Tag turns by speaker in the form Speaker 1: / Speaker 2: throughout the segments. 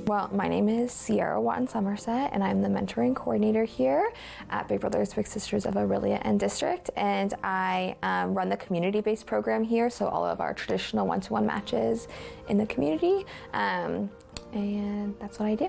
Speaker 1: Well, my name is Sierra Watton-Somerset, and I'm the mentoring coordinator here at Big Brothers Big Sisters of Orillia and District, and I run the community-based program here, so all of our traditional one-to-one matches in the community, and that's what I do.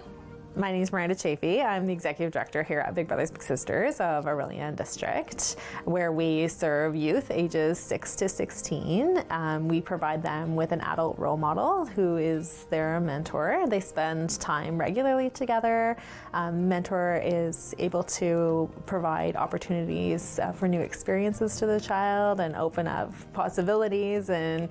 Speaker 2: My name is Miranda Chafee. I'm the Executive Director here at Big Brothers Big Sisters of Orillia and District, where we serve youth ages 6 to 16. We provide them with an adult role model who is their mentor. They spend time regularly together. Mentor is able to provide opportunities for new experiences to the child and open up possibilities, and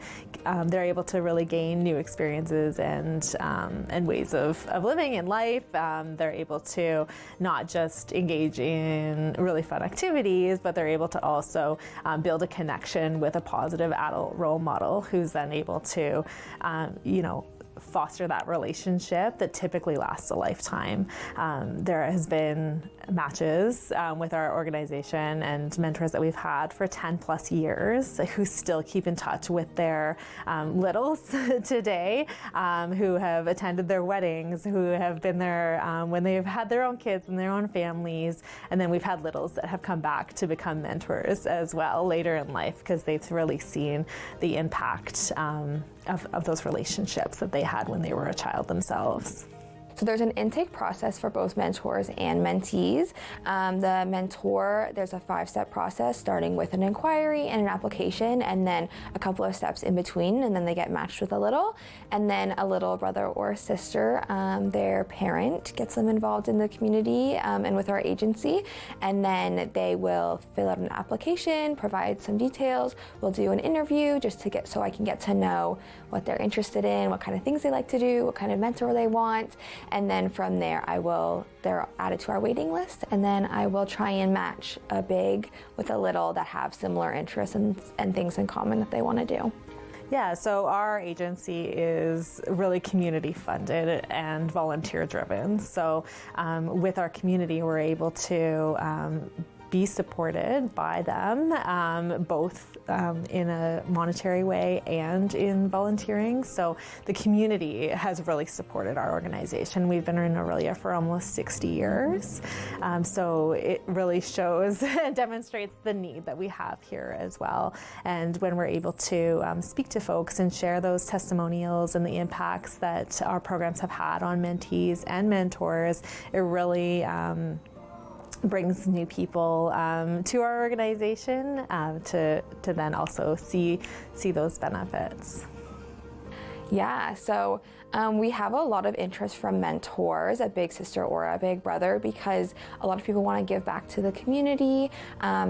Speaker 2: they're able to really gain new experiences and ways of living in life. They're able to not just engage in really fun activities, but they're able to also build a connection with a positive adult role model who's then able to, foster that relationship that typically lasts a lifetime. There has been matches with our organization and mentors that we've had for 10 plus years who still keep in touch with their littles today, who have attended their weddings, who have been there when they've had their own kids and their own families. And then we've had littles that have come back to become mentors as well later in life because they've really seen the impact of those relationships that they had when they were a child themselves.
Speaker 1: So there's an intake process for both mentors and mentees. The mentor, there's a 5-step process starting with an inquiry and an application, and then a couple of steps in between, and then they get matched with a little. And then a little brother or sister, their parent gets them involved in the community and with our agency. And then they will fill out an application, provide some details. We'll do an interview just to so I can get to know what they're interested in, what kind of things they like to do, what kind of mentor they want. And then from there, they're added to our waiting list, and then I will try and match a big with a little that have similar interests and things in common that they want to do.
Speaker 2: Yeah, so our agency is really community funded and volunteer driven. So with our community, we're able to be supported by them, both in a monetary way and in volunteering. So the community has really supported our organization. We've been in Orillia for almost 60 years. So it really shows and demonstrates the need that we have here as well. And when we're able to speak to folks and share those testimonials and the impacts that our programs have had on mentees and mentors, it really brings new people to our organization to then also see those benefits.
Speaker 1: Yeah, so we have a lot of interest from mentors, a big sister or a big brother, because a lot of people want to give back to the community.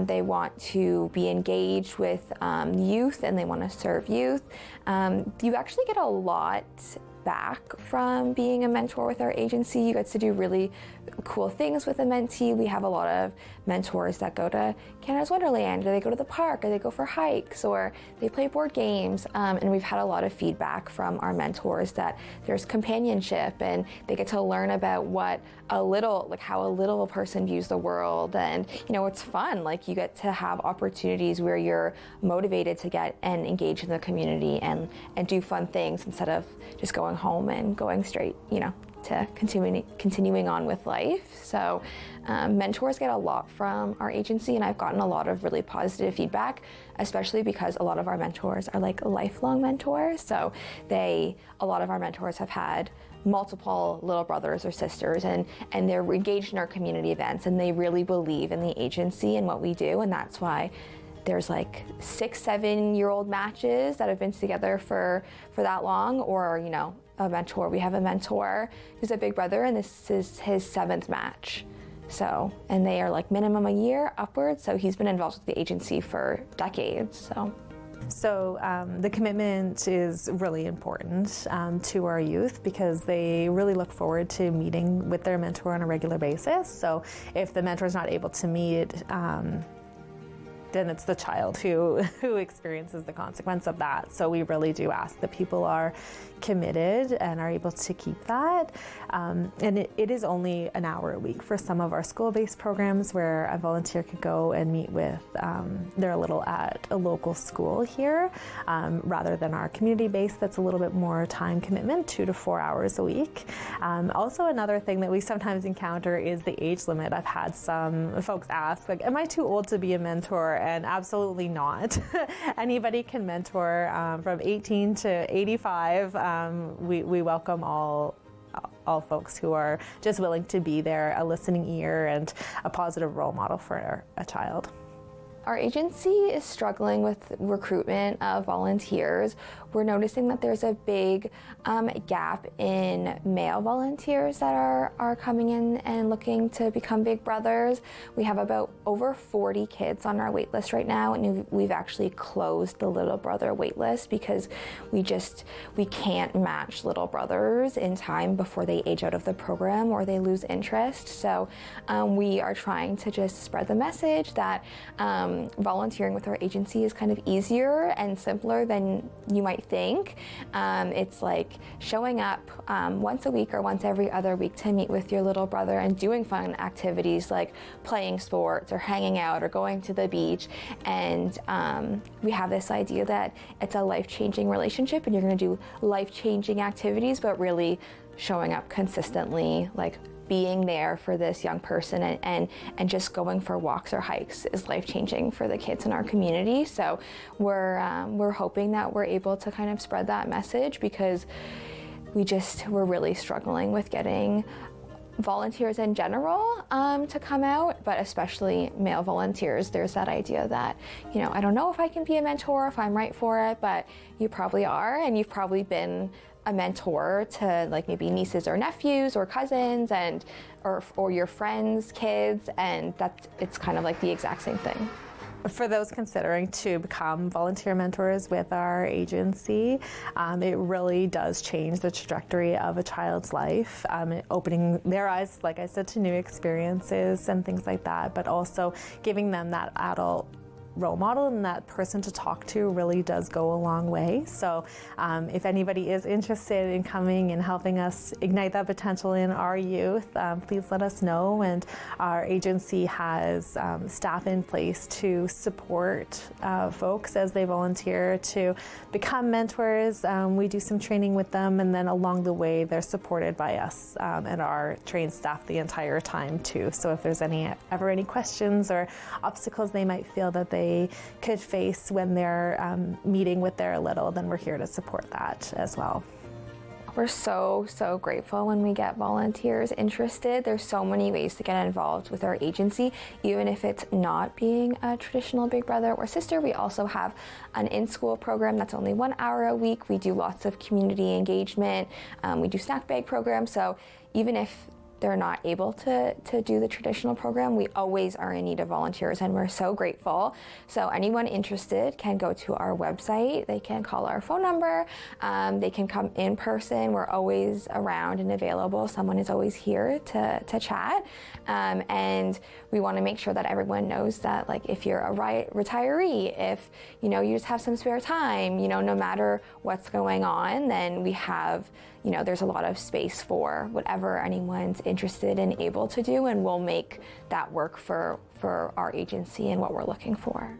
Speaker 1: They want to be engaged with youth, and they want to serve youth. You actually get a lot back from being a mentor with our agency. You get to do really cool things with a mentee. We have a lot of mentors that go to Canada's Wonderland, or they go to the park, or they go for hikes, or they play board games. And we've had a lot of feedback from our mentors that there's companionship, and they get to learn about how a little person views the world. And it's fun. You get to have opportunities where you're motivated to get and engage in the community and do fun things instead of just going home and going straight, to continuing on with life. So mentors get a lot from our agency, and I've gotten a lot of really positive feedback, especially because a lot of our mentors are lifelong mentors. So a lot of our mentors have had multiple little brothers or sisters, and they're engaged in our community events, and they really believe in the agency and what we do, and that's why there's 6-7-year-old matches that have been together for that long, or a mentor. We have a mentor who's a big brother, and this is his 7th match. So, and they are minimum a year upwards. So he's been involved with the agency for decades.
Speaker 2: So the commitment is really important to our youth because they really look forward to meeting with their mentor on a regular basis. So if the mentor is not able to meet then it's the child who experiences the consequence of that. So we really do ask that people are committed and are able to keep that. And it is only an hour a week for some of our school-based programs where a volunteer could go and meet with their little at a local school here, rather than our community-based that's a little bit more time commitment, 2 to 4 hours a week. Also, another thing that we sometimes encounter is the age limit. I've had some folks ask, like, am I too old to be a mentor? And absolutely not. Anybody can mentor from 18 to 85. We welcome all folks who are just willing to be there, a listening ear and a positive role model for a child.
Speaker 1: Our agency is struggling with recruitment of volunteers. We're noticing that there's a big gap in male volunteers that are coming in and looking to become Big Brothers. We have about over 40 kids on our wait list right now, and we've actually closed the Little Brother wait list because we can't match Little Brothers in time before they age out of the program or they lose interest. So we are trying to just spread the message that volunteering with our agency is kind of easier and simpler than you might think. It's like showing up once a week or once every other week to meet with your little brother and doing fun activities like playing sports or hanging out or going to the beach. And we have this idea that it's a life-changing relationship and you're going to do life-changing activities, but really showing up consistently, like being there for this young person and just going for walks or hikes is life-changing for the kids in our community. So we're hoping that we're able to kind of spread that message because we're really struggling with getting volunteers in general to come out, but especially male volunteers. There's that idea that, I don't know if I can be a mentor, if I'm right for it, but you probably are, and you've probably been a mentor to like maybe nieces or nephews or cousins or your friends' kids, and it's kind of like the exact same thing.
Speaker 2: For those considering to become volunteer mentors with our agency, it really does change the trajectory of a child's life, opening their eyes, like I said, to new experiences and things like that, but also giving them that adult role model and that person to talk to really does go a long way. So if anybody is interested in coming and helping us ignite that potential in our youth, please let us know. And our agency has staff in place to support folks as they volunteer to become mentors. We do some training with them, and then along the way they're supported by us and our trained staff the entire time too. So if there's ever any questions or obstacles they might feel that they could face when they're meeting with their little, then we're here to support that as well.
Speaker 1: We're so grateful when we get volunteers interested. There's so many ways to get involved with our agency, even if it's not being a traditional big brother or sister. We also have an in-school program that's only 1 hour a week. We do lots of community engagement. We do snack bag programs. So even if they're not able to do the traditional program, we always are in need of volunteers, and we're so grateful. So anyone interested can go to our website. They can call our phone number. They can come in person. We're always around and available. Someone is always here to chat. And we want to make sure that everyone knows that, like, if you're a retiree, if you just have some spare time, no matter what's going on, then we have, there's a lot of space for whatever anyone's interested and able to do, and we'll make that work for our agency and what we're looking for.